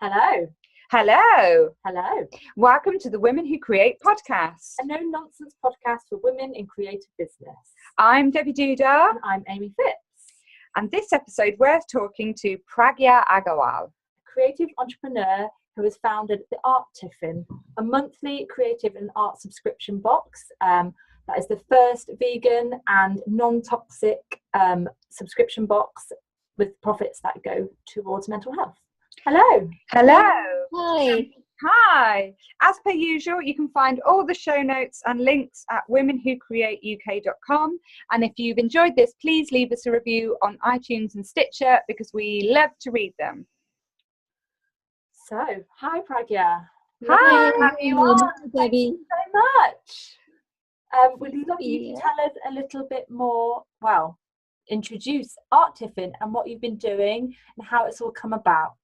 Hello. Hello. Hello. Welcome to the Women Who Create podcast. A no-nonsense podcast for women in creative business. I'm Debbie Duda. And I'm Amy Phipps. And this episode we're talking to Pragya Argawal, a creative entrepreneur who has founded the Art Tiffin, a monthly creative and art subscription box that is the first vegan and non-toxic subscription box with profits that go towards mental health. Hello. Hello. Hi. Hi. As per usual, you can find all the show notes and links at womenwhocreateuk.com. And if you've enjoyed this, please leave us a review on iTunes and Stitcher because we love to read them. So, hi Pragya. Hi. Have you on? Thank Debbie. you so much. We'd love you to tell us a little bit more, introduce Art Tiffin and what you've been doing and how it's all come about.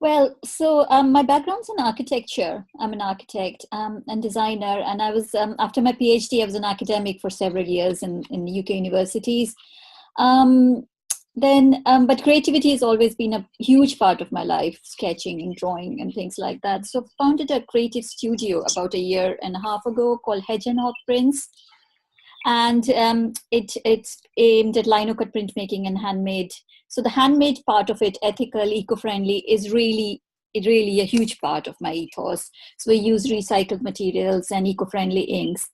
Well, so my background's in architecture. I'm an architect and designer, and I was after my PhD, I was an academic for several years in UK universities. But creativity has always been a huge part of my life, sketching and drawing and things like that. So I founded a creative studio about a year and a half ago called Hedge and Hawk Prints. And it's aimed at lino cut printmaking and handmade. So the handmade part of it, ethical, eco-friendly, is really a huge part of my ethos. So we use recycled materials and eco-friendly inks.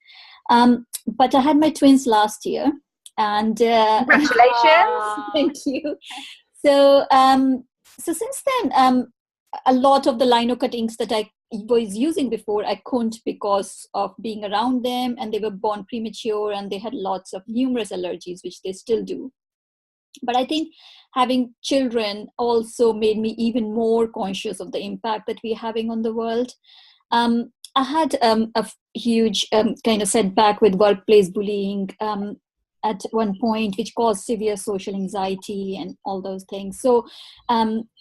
But I had my twins last year, and Congratulations! Thank you. So since then, a lot of the lino cut inks that I was using before, I couldn't because of being around them, and they were born premature and they had lots of numerous allergies, which they still do. But I think having children also made me even more conscious of the impact that we're having on the world. I had a huge kind of setback with workplace bullying at one point, which caused severe social anxiety and all those things. So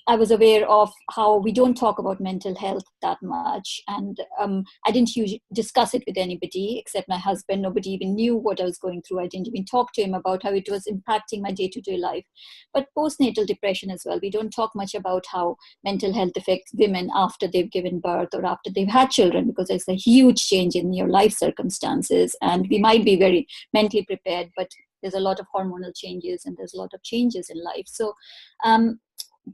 I was aware of how we don't talk about mental health that much. And I didn't discuss it with anybody except my husband. Nobody even knew what I was going through. I didn't even talk to him about how it was impacting my day-to-day life. But postnatal depression as well. We don't talk much about how mental health affects women after they've given birth or after they've had children, because there's a huge change in your life circumstances. And we might be very mentally prepared, but there's a lot of hormonal changes and there's a lot of changes in life. So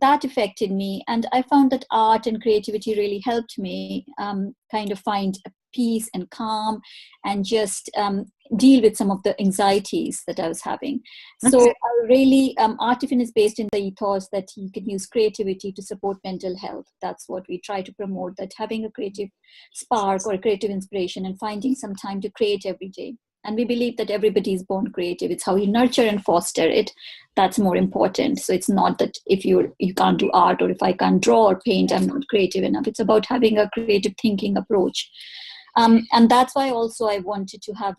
that affected me. And I found that art and creativity really helped me kind of find a peace and calm and just deal with some of the anxieties that I was having. So Art Tiffin is based in the ethos that you can use creativity to support mental health. That's what we try to promote, that having a creative spark or a creative inspiration and finding some time to create every day. And we believe that everybody is born creative. It's how you nurture and foster it that's more important. So it's not that if you can't do art, or if I can't draw or paint, I'm not creative enough. It's about having a creative thinking approach. And that's why also I wanted to have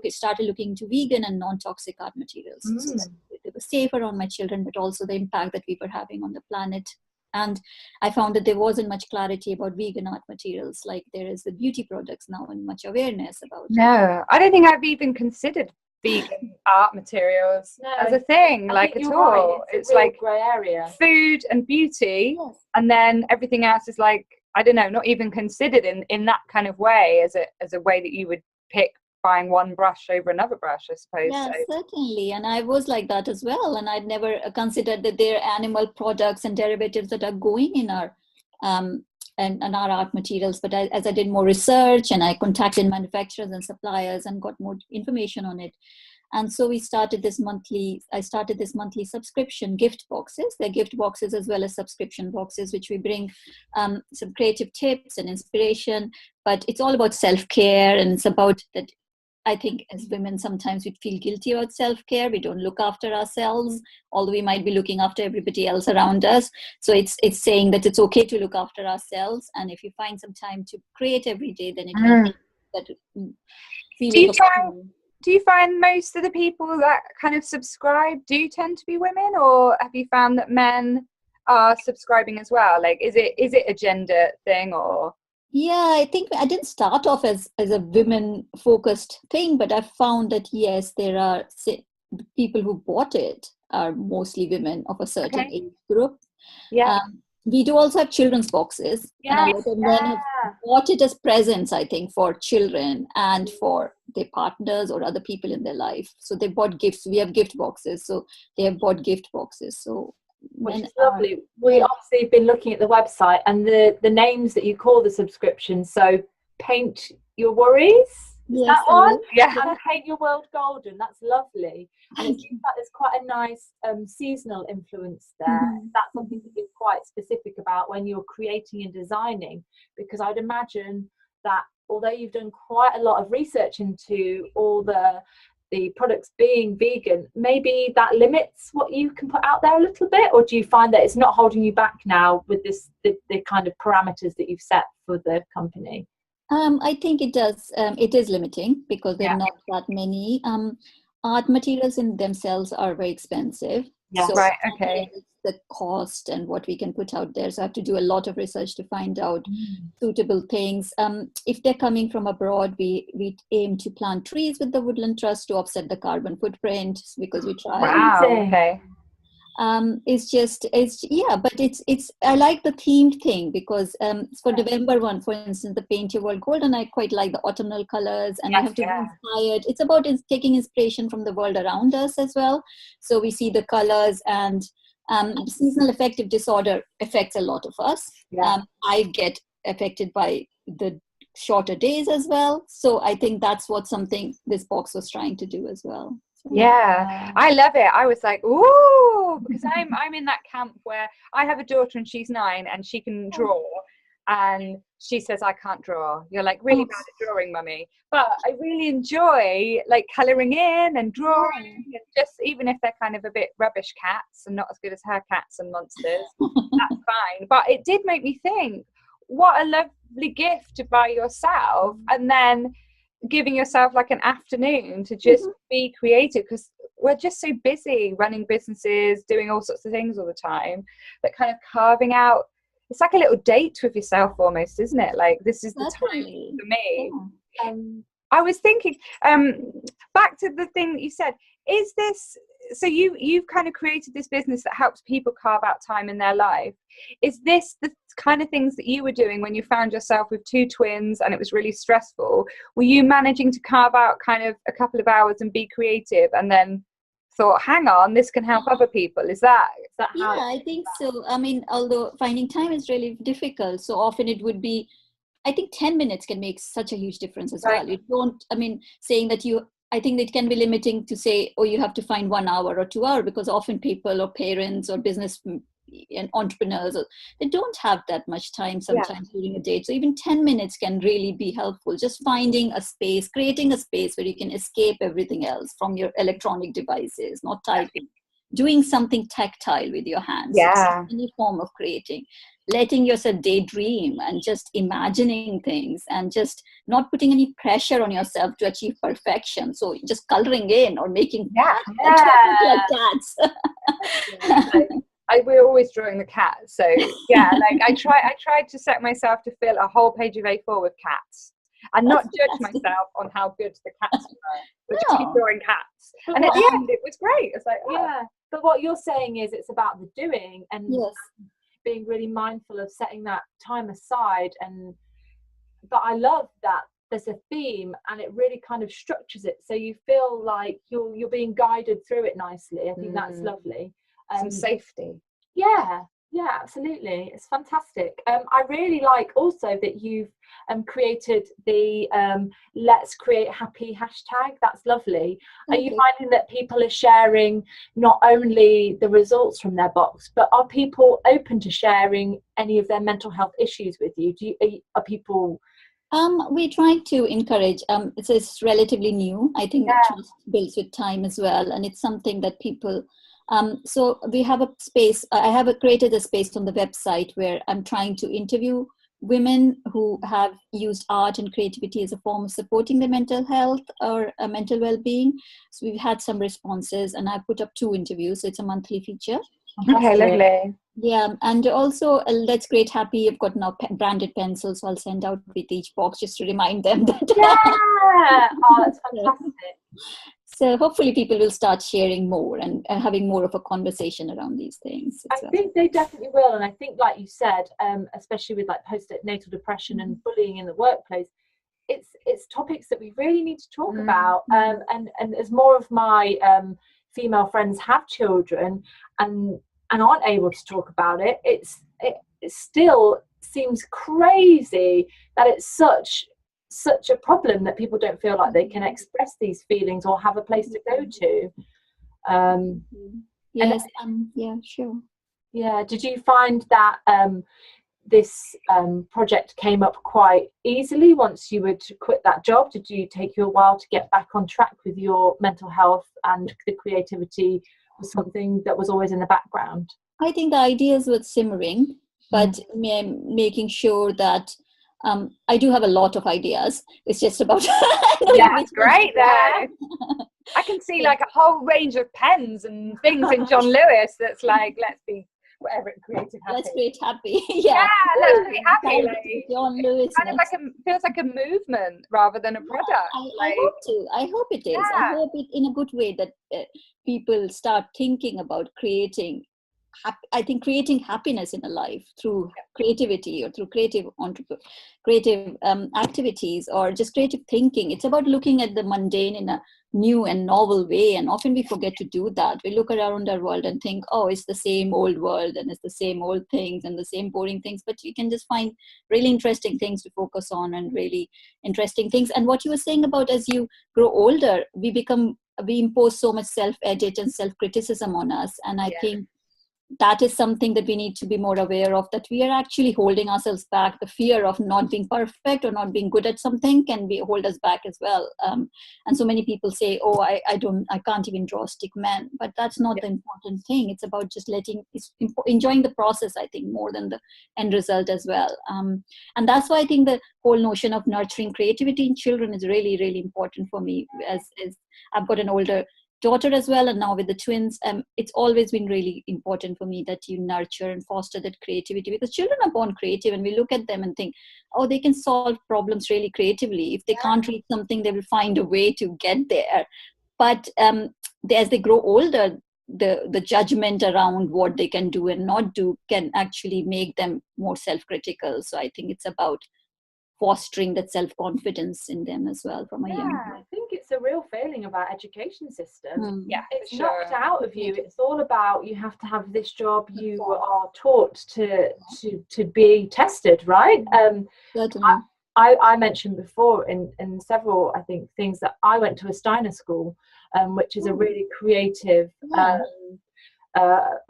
started looking into vegan and non-toxic art materials. So that they were safer on my children, but also the impact that we were having on the planet. And I found that there wasn't much clarity about vegan art materials like there is with beauty products now, and much awareness about it. No, I don't think I've even considered vegan art materials as a thing, at all. Right. It's like grey area. Food and beauty, Yes. and then everything else is like, I don't know, not even considered in that kind of way as a way that you would pick buying one brush over another brush, I suppose. Yeah, so. certainly. And I was like that as well. And I'd never considered that there are animal products and derivatives that are going in our and our art materials. But as I did more research and I contacted manufacturers and suppliers and got more information on it. And so I started this monthly subscription gift boxes. They're gift boxes as well as subscription boxes, which we bring some creative tips and inspiration. But it's all about self-care, and it's about that. I think as women, sometimes we feel guilty about self-care. We don't look after ourselves, although we might be looking after everybody else around us. So it's saying that it's okay to look after ourselves. And if you find some time to create every day, then it will make that feeling. Do you find most of the people that kind of subscribe do tend to be women, or have you found that men are subscribing as well? Like, is it a gender thing, or? Yeah, I think I didn't start off as a women-focused thing, but I found that, yes, there are people who bought it are mostly women of a certain age group. Yeah. we do also have children's boxes. And a lot of men have bought it as presents, I think, for children and for their partners or other people in their life. So they bought gifts. We have gift boxes. So they have bought gift boxes. So which is lovely. We obviously have been looking at the website and the names that you call the subscriptions. So Paint Your Worries. Yes, That one? Yeah. And Paint Your World Golden. That's lovely. And it seems like there's quite a nice seasonal influence there. Mm-hmm. That's something to be quite specific about when you're creating and designing, because I'd imagine that although you've done quite a lot of research into all the products being vegan, maybe that limits what you can put out there a little bit, or do you find that it's not holding you back now with the kind of parameters that you've set for the company? I think it does. It is limiting because there are not that many. Art materials in themselves are very expensive. Yeah. So right. Okay. the cost and what we can put out there. So I have to do a lot of research to find out suitable things. If they're coming from abroad, we aim to plant trees with the Woodland Trust to offset the carbon footprint, because we try. Wow. Okay. But it's I like the themed thing, because for November one, for instance, the Paint Your World Golden, I quite like the autumnal colors, and I have to be inspired. It's about taking inspiration from the world around us as well. So we see the colors, and seasonal affective disorder affects a lot of us. I get affected by the shorter days as well. So I think that's what something this box was trying to do as well. Yeah, I love it. I was like, ooh, because I'm in that camp where I have a daughter and she's 9 and she can draw, and she says I can't draw. You're like really bad at drawing, mummy. But I really enjoy like colouring in and drawing, and just even if they're kind of a bit rubbish cats and not as good as her cats and monsters, that's fine. But it did make me think, what a lovely gift to buy yourself, and then giving yourself like an afternoon to just be creative, because we're just so busy running businesses, doing all sorts of things all the time, but kind of carving out, it's like a little date with yourself almost, isn't it? Like, this is the time for me. I was thinking, back to the thing that you said, is this, so you've kind of created this business that helps people carve out time in their life. Is this the kind of things that you were doing when you found yourself with 2 twins and it was really stressful? Were you managing to carve out kind of a couple of hours and be creative, and then thought, hang on, this can help other people? Is that how? I think so. I mean, although finding time is really difficult, so often it would be, I think 10 minutes can make such a huge difference as well. You don't, I mean, saying that I think it can be limiting to say, oh, you have to find 1 hour or 2 hours, because often people or parents or business and entrepreneurs, they don't have that much time sometimes during a day. So even 10 minutes can really be helpful. Just finding a space, creating a space where you can escape everything else from your electronic devices, not typing, doing something tactile with your hands. Any form of creating, letting yourself daydream and just imagining things, and just not putting any pressure on yourself to achieve perfection. So just coloring in or making like cats. We're always drawing the cat. So like I tried to set myself to fill a whole page of A4 with cats, and not judge myself on how good the cats were, but just keep drawing cats. And at the end, it was great. It's like, but what you're saying is it's about the doing, and being really mindful of setting that time aside. But I love that there's a theme, and it really kind of structures it, so you feel like you're being guided through it nicely. I think that's lovely. Some safety. Yeah, absolutely. It's fantastic. I really like also that you've created the Let's Create Happy hashtag. That's lovely. Are you finding that people are sharing not only the results from their box, but are people open to sharing any of their mental health issues with you? Are people... we try to encourage, it's relatively new. I think trust builds with time as well. And it's something that people... so we have a space, I have created a space on the website where I'm trying to interview women who have used art and creativity as a form of supporting their mental health or mental well-being. So we've had some responses, and I've put up 2 interviews. So it's a monthly feature. Okay, lovely. Yeah, and also Let's Create Happy, I've got now branded pencils, so I'll send out with each box just to remind them that. Oh, that's fantastic. So hopefully people will start sharing more and having more of a conversation around these things. I think they definitely will. And I think, like you said, especially with like postnatal depression and bullying in the workplace, it's topics that we really need to talk about. And as more of my female friends have children and aren't able to talk about it, it still seems crazy that it's such a problem that people don't feel like they can express these feelings or have a place to go to. Yes. Yeah, sure. Yeah. Did you find that this project came up quite easily once you would quit that job? Did you take you a while to get back on track with your mental health, and the creativity was something that was always in the background? I think the ideas were simmering, but making sure that I do have a lot of ideas. It's just about that's great there. I can see like a whole range of pens and things in John Lewis that's like, let's be whatever, creative happy. Let's create happy. Let's be happy. Like, John Lewis. Kind of like feels like a movement rather than a product. I hope to. I hope it is. I hope it in a good way that people start thinking about creating. I think creating happiness in a life through creativity or through creative activities or just creative thinking. It's about looking at the mundane in a new and novel way. And often we forget to do that. We look around our world and think, oh, it's the same old world and it's the same old things and the same boring things. But you can just find really interesting things to focus on and really interesting things. And what you were saying about as you grow older, we impose so much self-edit and self-criticism on us. And I think that is something that we need to be more aware of, that we are actually holding ourselves back. The fear of not being perfect or not being good at something can hold us back as well. And so many people say, oh, I can't even draw a stick man, but that's not the important thing. It's about just enjoying the process, I think, more than the end result as well. And that's why I think the whole notion of nurturing creativity in children is really, really important for me, as I've got an older daughter as well, and now with the twins, it's always been really important for me that you nurture and foster that creativity, because children are born creative and we look at them and think, oh, they can solve problems really creatively. If they can't read something, they will find a way to get there. But as they grow older, the judgment around what they can do and not do can actually make them more self-critical. So I think it's about fostering that self-confidence in them as well from a young age. I think it's a real failing of our education system. It's sure. knocked out of you. It's all about, you have to have this job. You are taught to be tested, right? I mentioned before in several, I think, things that I went to a Steiner school, which is a really creative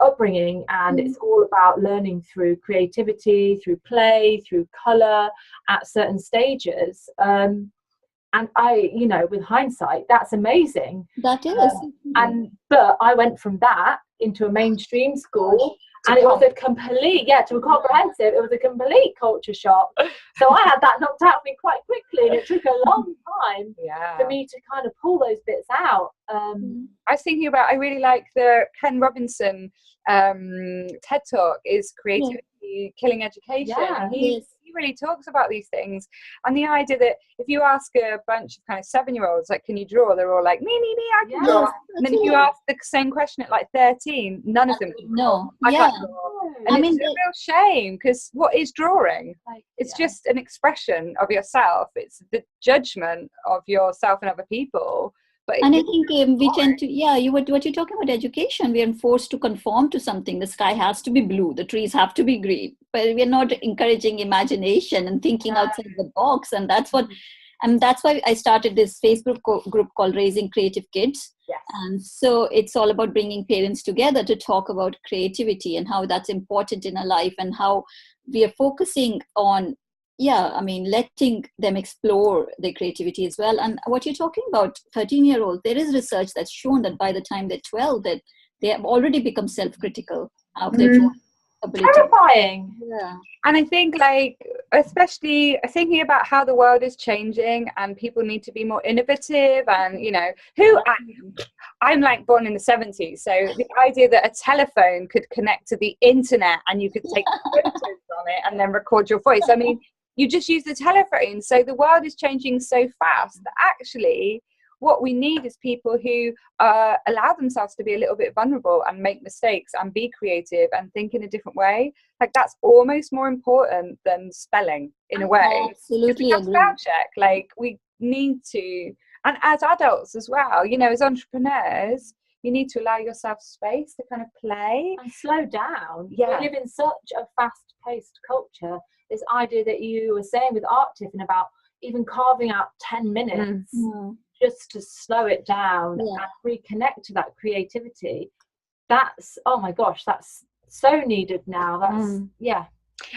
upbringing, and it's all about learning through creativity, through play, through color at certain stages. And I, with hindsight, that's amazing. That is. But I went from that into a mainstream school, and it was a complete, to a comprehensive, it was a complete culture shock. So I had that knocked out of me quite quickly, and it took a long time for me to kind of pull those bits out. I was thinking about, I really like the Ken Robinson TED Talk, is Creativity Killing Education. He really talks about these things, and the idea that if you ask a bunch of kind of 7-year-olds, like, can you draw? They're all like, me, I can draw. And then if you ask the same question at like 13, none of them can draw. I can't draw. And it's a real shame, because what is drawing? It's just an expression of yourself. It's the judgment of yourself and other people. And I think we tend to, what you're talking about education, we are forced to conform to something. The sky has to be blue, the trees have to be green, but we're not encouraging imagination and thinking outside the box. And that's why I started this Facebook group called Raising Creative Kids. And so it's all about bringing parents together to talk about creativity and how that's important in a life, and how we are focusing on letting them explore their creativity as well. And what you're talking about, 13-year-olds, there is research that's shown that by the time they're 12, that they have already become self-critical of their ability. Terrifying. And I think, like, especially thinking about how the world is changing and people need to be more innovative, and I'm like born in the 70s, so the idea that a telephone could connect to the internet and you could take photos on it and then record your voice. I mean, you just use the telephone. So the world is changing so fast that actually what we need is people who allow themselves to be a little bit vulnerable and make mistakes and be creative and think in a different way. Like, that's almost more important than spelling, in a way. Absolutely agree. Spell check. Like, we need to, and as adults as well, you know, as entrepreneurs, you need to allow yourself space to kind of play and slow down. Yeah. We live in such a fast-paced culture. This idea that you were saying with Art Tiffin about even carving out 10 minutes just to slow it down and reconnect to that creativity. That's, oh my gosh, that's so needed now. That's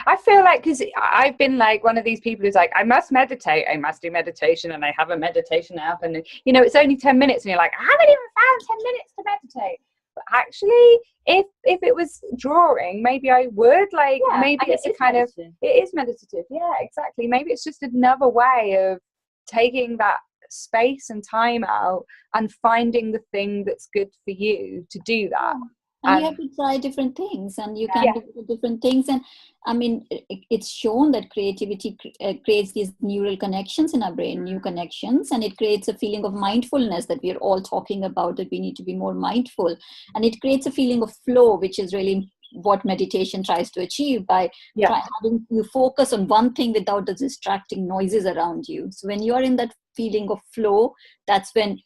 I feel like, because I've been like one of these people who's like, I must meditate, I must do meditation, and I have a meditation app, and you know, it's only 10 minutes, and you're like, I haven't even found 10 minutes to meditate. But actually, if it was drawing, maybe I would, like, maybe it's a kind of, it is meditative. Yeah, exactly. Maybe it's just another way of taking that space and time out and finding the thing that's good for you to do that. And you have to try different things, and you can do different things. And I mean, it's shown that creativity creates these neural connections in our brain, new connections, and it creates a feeling of mindfulness that we are all talking about, that we need to be more mindful. And it creates a feeling of flow, which is really what meditation tries to achieve by having you focus on one thing without the distracting noises around you. So when you are in that feeling of flow, that's when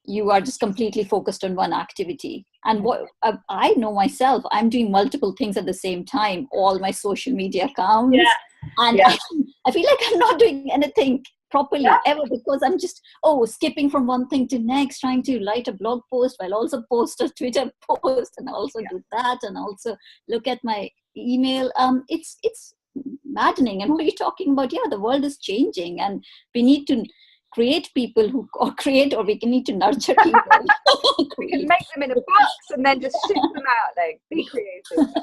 you are just completely focused on one activity. And what I know myself, I'm doing multiple things at the same time, all my social media accounts. And I feel like I'm not doing anything properly ever, because I'm just, skipping from one thing to next, trying to write a blog post while also post a Twitter post, and also do that, and also look at my email. It's maddening. And what you're talking about, the world is changing, and we need to create people who we can need to nurture people. We can make them in a box and then just ship them out. Like, be creative.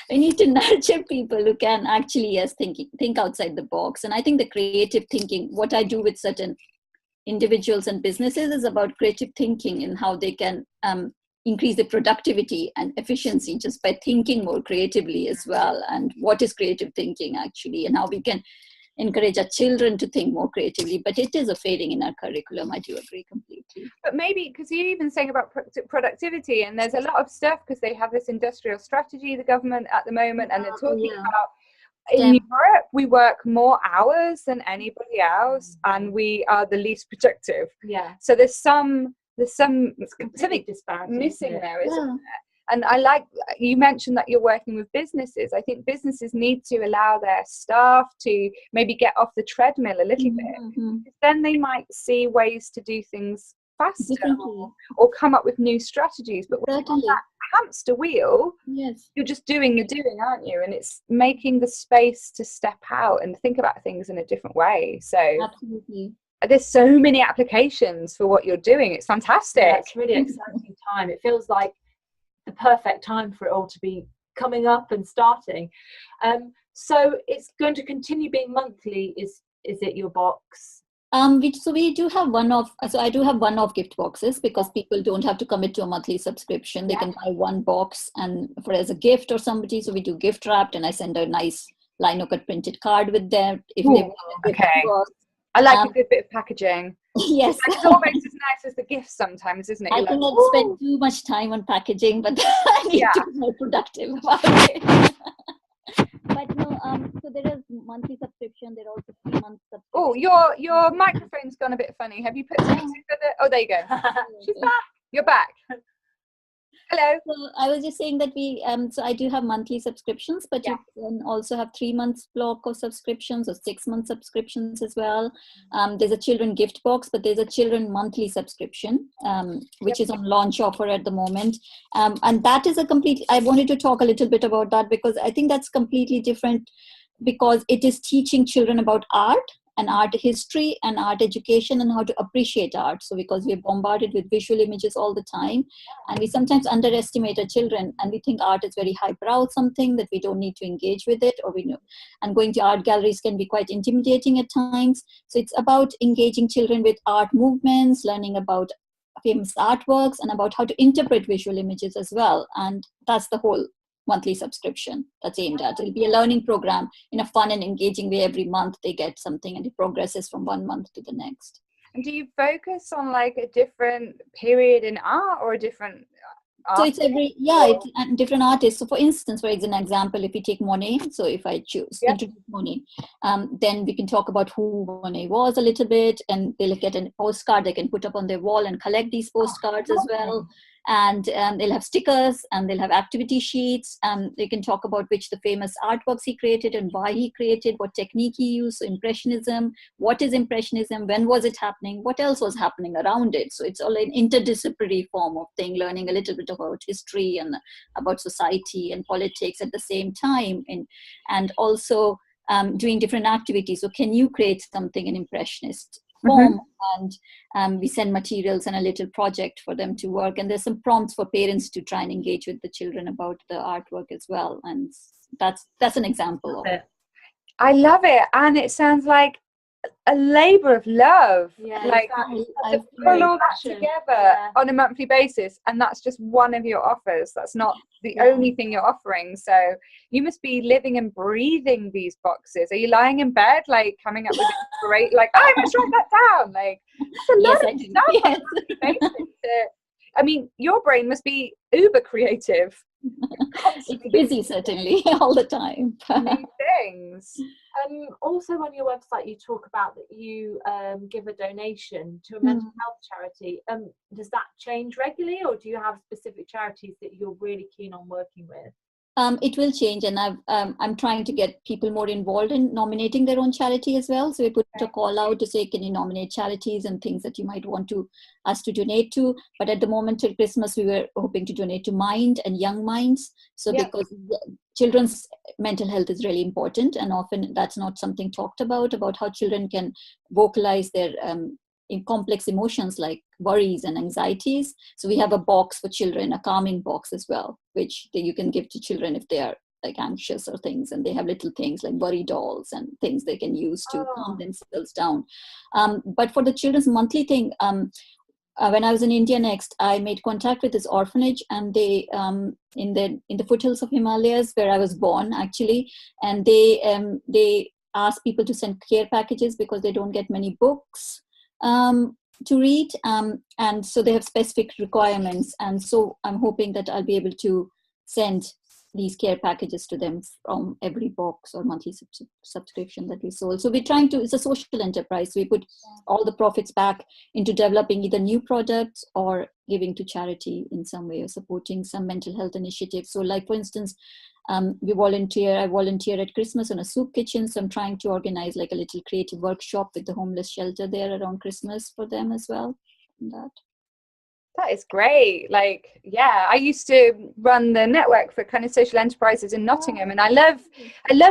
We need to nurture people who can actually think outside the box. And I think the creative thinking, what I do with certain individuals and businesses, is about creative thinking and how they can increase the productivity and efficiency just by thinking more creatively as well. And what is creative thinking actually, and how we can encourage our children to think more creatively. But it is a fading in our curriculum. I do agree completely. But maybe, because you're even saying about productivity, and there's a lot of stuff, because they have this industrial strategy, the government at the moment, and they're talking about, in Europe, we work more hours than anybody else, and we are the least productive. So there's something missing there, isn't there? And I like, you mentioned that you're working with businesses. I think businesses need to allow their staff to maybe get off the treadmill a little bit. Then they might see ways to do things faster or come up with new strategies. But with that hamster wheel, you're just doing, aren't you? And it's making the space to step out and think about things in a different way. So there's so many applications for what you're doing. It's fantastic. It's really exciting time. It feels like the perfect time for it all to be coming up and starting. So it's going to continue being monthly. Is it your box? We do have one-off. So I do have one-off gift boxes, because people don't have to commit to a monthly subscription. They can buy one box and as a gift or somebody. So we do gift wrapped, and I send a nice lino cut printed card with them if they want a gift box. I like a good bit of packaging. Yes. It's almost as nice as the gift sometimes, isn't it? I think I spend too much time on packaging, but I need to be more productive about it. But no, so there is monthly subscription. There are also 3 months subscription. Oh, your microphone's gone a bit funny. Have you put something together? Oh, there you go. She's back. You're back. Hello. So I was just saying that so I do have monthly subscriptions, but you can also have 3 months block of subscriptions or 6 month subscriptions as well. There's a children gift box, but there's a children monthly subscription, which is on launch offer at the moment. And that is I wanted to talk a little bit about that, because I think that's completely different, because it is teaching children about art and art history and art education and how to appreciate art. So because we're bombarded with visual images all the time, and we sometimes underestimate our children, and we think art is very highbrow, something that we don't need to engage with it, or we know. And going to art galleries can be quite intimidating at times. So it's about engaging children with art movements, learning about famous artworks, and about how to interpret visual images as well. And that's the whole monthly subscription that's aimed at. It'll be a learning program in a fun and engaging way. Every month they get something, and it progresses from one month to the next. And do you focus on like a different period in art or a different So art? it's it's different artists. So for instance, for example, if we take Monet, so if I introduce Monet, then we can talk about who Monet was a little bit, and they'll get a postcard they can put up on their wall and collect these postcards as well. And they'll have stickers, and they'll have activity sheets. They can talk about which the famous artworks he created and why he created, what technique he used. So Impressionism, what is Impressionism, when was it happening, what else was happening around it. So it's all an interdisciplinary form of thing, learning a little bit about history and about society and politics at the same time, and also doing different activities. So can you create something in Impressionist form? And we send materials and a little project for them to work, and there's some prompts for parents to try and engage with the children about the artwork as well. And that's an example of it. I love it, and it sounds like a labor of love. Like to pull all that together on a monthly basis, and that's just one of your offers. That's not the only thing you're offering. So you must be living and breathing these boxes. Are you lying in bed like coming up with great like, oh, let's write that down? Like that's a lot of stuff. I mean, your brain must be uber creative. It's busy, certainly, all the time. New things. Also on your website you talk about that you give a donation to a mental health charity. Does that change regularly, or do you have specific charities that you're really keen on working with? It will change, and I'm trying to get people more involved in nominating their own charity as well. So we put a call out to say, can you nominate charities and things that you might want us to donate to. But at the moment till Christmas, we were hoping to donate to Mind and Young Minds. So because children's mental health is really important, and often that's not something talked about how children can vocalize their in complex emotions like worries and anxieties. So we have a box for children, a calming box as well, which you can give to children if they are like anxious or things, and they have little things like worry dolls and things they can use to calm themselves down. But for the children's monthly thing, when I was in India next, I made contact with this orphanage, and they in the foothills of Himalayas where I was born actually, and they ask people to send care packages because they don't get many books to read, and so they have specific requirements, and so I'm hoping that I'll be able to send these care packages to them from every box or monthly subscription that we sold. So we're trying to, it's a social enterprise. We put all the profits back into developing either new products or giving to charity in some way, or supporting some mental health initiatives. So like, for instance, I volunteer at Christmas on a soup kitchen. So I'm trying to organize like a little creative workshop with the homeless shelter there around Christmas for them as well. That is great. Like, yeah, I used to run the network for kind of social enterprises in Nottingham, and I love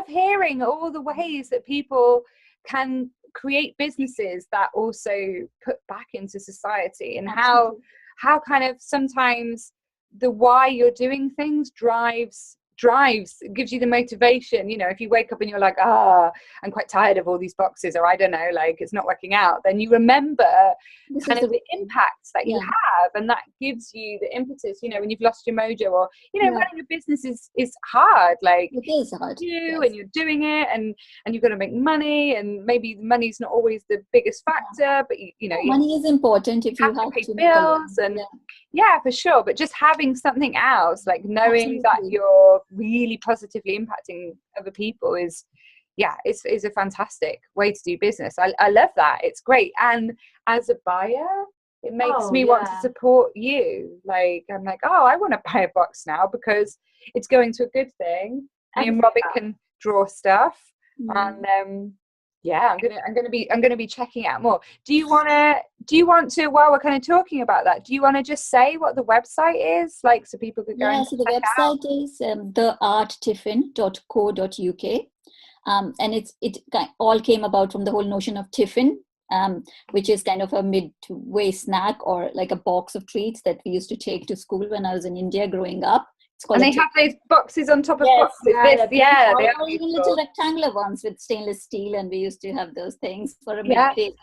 hearing all the ways that people can create businesses that also put back into society, and how kind of sometimes the why you're doing things drives, gives you the motivation. You know, if you wake up and you're like, I'm quite tired of all these boxes, or I don't know, like it's not working out, then you remember kind of the impacts that you have, and that gives you the impetus. You know, when you've lost your mojo, or running a business is hard. Like, it is hard. And you're doing it, and you've got to make money, and maybe money's not always the biggest factor, but you know, money is important if you have to pay bills, and for sure. But just having something else, like knowing that you're really positively impacting other people is a fantastic way to do business. I love that. It's great. And as a buyer, it makes me want to support you. Like, I'm like, I want to buy a box now because it's going to a good thing. And Robin can draw stuff. And I'm gonna be checking out more. Do you want to, while we're kind of talking about that, do you want to just say what the website is, like, so people could go and so the website is thearttiffin.co.uk, and it all came about from the whole notion of tiffin, which is kind of a midway snack, or like a box of treats that we used to take to school when I was in India growing up. And they have those boxes on top of boxes. They are even little rectangular ones with stainless steel, and we used to have those things for a midday.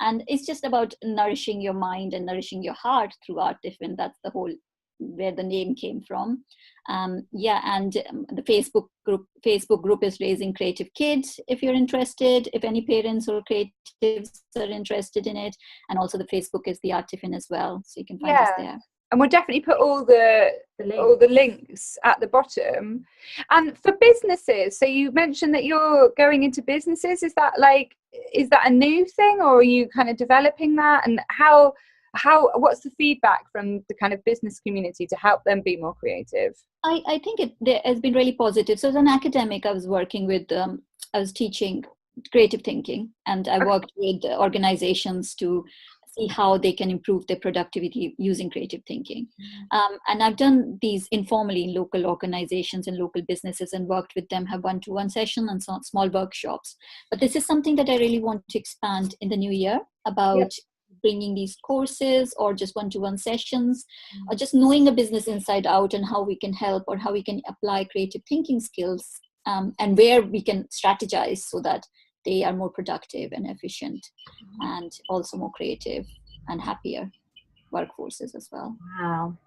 And it's just about nourishing your mind and nourishing your heart through Art Tiffin. That's the whole where the name came from. The Facebook group is Raising Creative Kids, if you're interested, if any parents or creatives are interested in it. And also the Facebook is the Art Tiffin as well, so you can find us there. And we'll definitely put all the links at the bottom. And for businesses, so you mentioned that you're going into businesses. Is that a new thing, or are you kind of developing that? And what's the feedback from the kind of business community to help them be more creative? I think it has been really positive. So as an academic, I was working with, I was teaching creative thinking, and I worked with organizations to see how they can improve their productivity using creative thinking. And I've done these informally in local organizations and local businesses and worked with them, have one-to-one session and small workshops. But this is something that I really want to expand in the new year, about bringing these courses or just one-to-one sessions, or just knowing a business inside out and how we can help or how we can apply creative thinking skills, and where we can strategize so that they are more productive and efficient, and also more creative and happier workforces as well. Wow.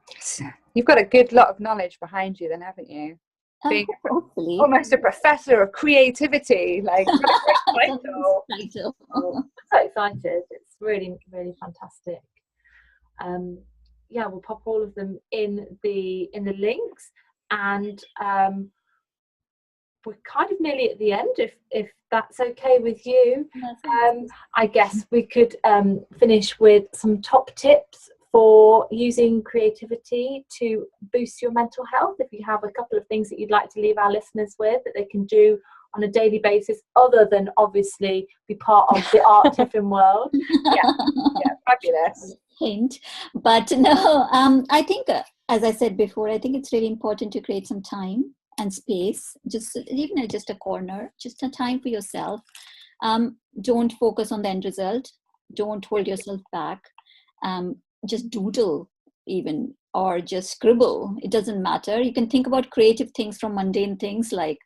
You've got a good lot of knowledge behind you then, haven't you? Being Hopefully. Almost a professor of creativity, like title. I'm so excited. It's really, really fantastic. We'll pop all of them in the links, and we're kind of nearly at the end, if that's okay with you. I guess we could finish with some top tips for using creativity to boost your mental health. If you have a couple of things that you'd like to leave our listeners with that they can do on a daily basis, other than obviously be part of the Art Tiffin world. Yeah, fabulous. Hint. But no, I think, as I said before, I think it's really important to create some time and space, even just a corner, just a time for yourself. Don't focus on the end result. Don't hold yourself back. Just doodle even, or just scribble. It doesn't matter. You can think about creative things from mundane things like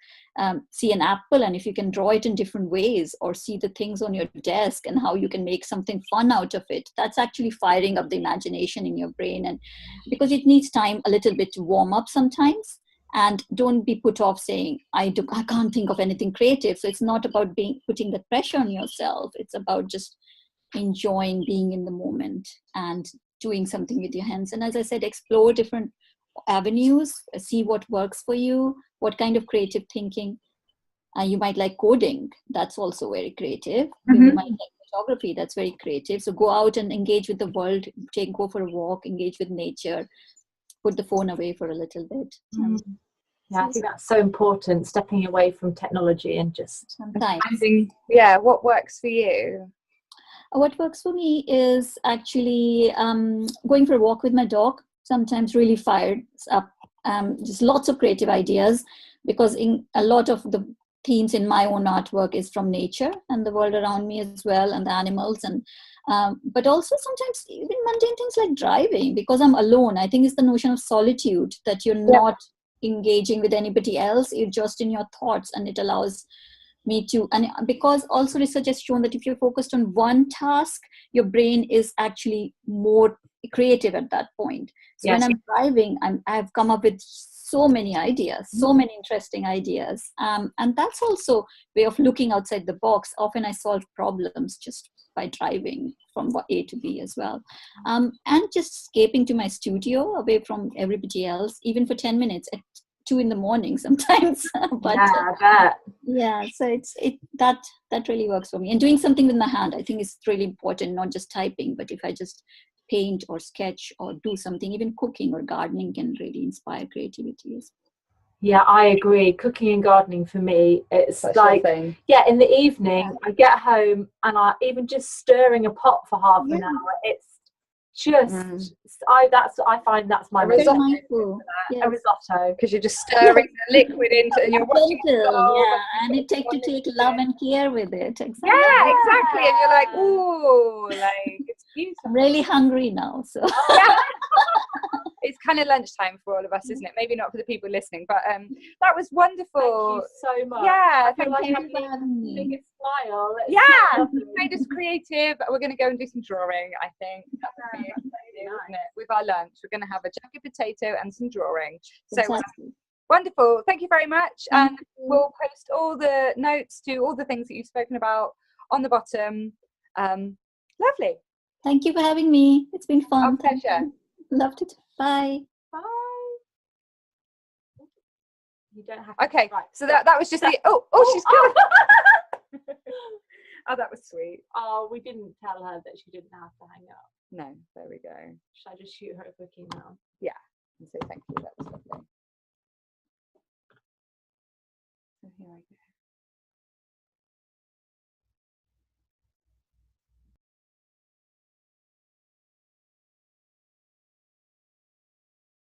see an apple, and if you can draw it in different ways, or see the things on your desk and how you can make something fun out of it. That's actually firing up the imagination in your brain, and because it needs time a little bit to warm up sometimes. And don't be put off saying, I can't think of anything creative. So it's not about putting the pressure on yourself. It's about just enjoying being in the moment and doing something with your hands. And as I said, explore different avenues, see what works for you, what kind of creative thinking. You might like coding. That's also very creative. You might like photography. That's very creative. So go out and engage with the world, go for a walk, engage with nature. Put the phone away for a little bit. I think that's so important, stepping away from technology and just sometimes. What works for you? What works for me is actually going for a walk with my dog, sometimes really fired up. Just lots of creative ideas, because in a lot of the themes in my own artwork is from nature and the world around me as well, and the animals, and but also sometimes even mundane things like driving, because I'm alone. I think it's the notion of solitude, that you're not engaging with anybody else, you're just in your thoughts, and it allows me to, and because also research has shown that if you're focused on one task, your brain is actually more creative at that point. So when I'm driving, I've come up with so many ideas, so many interesting ideas, and that's also a way of looking outside the box. Often I solve problems just by driving from A to B as well, and just escaping to my studio away from everybody else, even for 10 minutes at 2 a.m. sometimes. But I bet. So that really works for me. And doing something with my hand, I think, is really important, not just typing, but if I just paint or sketch or do something, even cooking or gardening can really inspire creativity. Yeah, I agree. Cooking and gardening for me, it's such like, in the evening, I get home and I even just stirring a pot for half an hour. It's just, I find that's my risotto. A risotto, because you're just stirring the liquid into, and you're watching and it takes love and care with it. Exactly. Yeah, exactly. And you're like, ooh, like, it's beautiful. I'm really hungry now, so. It's kind of lunchtime for all of us, isn't it? Maybe not for the people listening, but that was wonderful. Thank you so much. Yeah, thank you for having me. Biggest smile. Made us creative. We're going to go and do some drawing, I think. isn't it? With our lunch, we're going to have a jacket potato and some drawing. So Fantastic. wonderful. Thank you very much. Thank And you. we'll post all the notes to all the things that you've spoken about on the bottom. Lovely. Thank you for having me. It's been fun. Our pleasure. Loved it. Bye. Bye. You don't have to. Okay, Right. so that was just the. Oh, she's gone. Oh, that was sweet. Oh, we didn't tell her that she didn't have to hang up. No, there we go. Should I just shoot her a quick email? Yeah, and say thank you.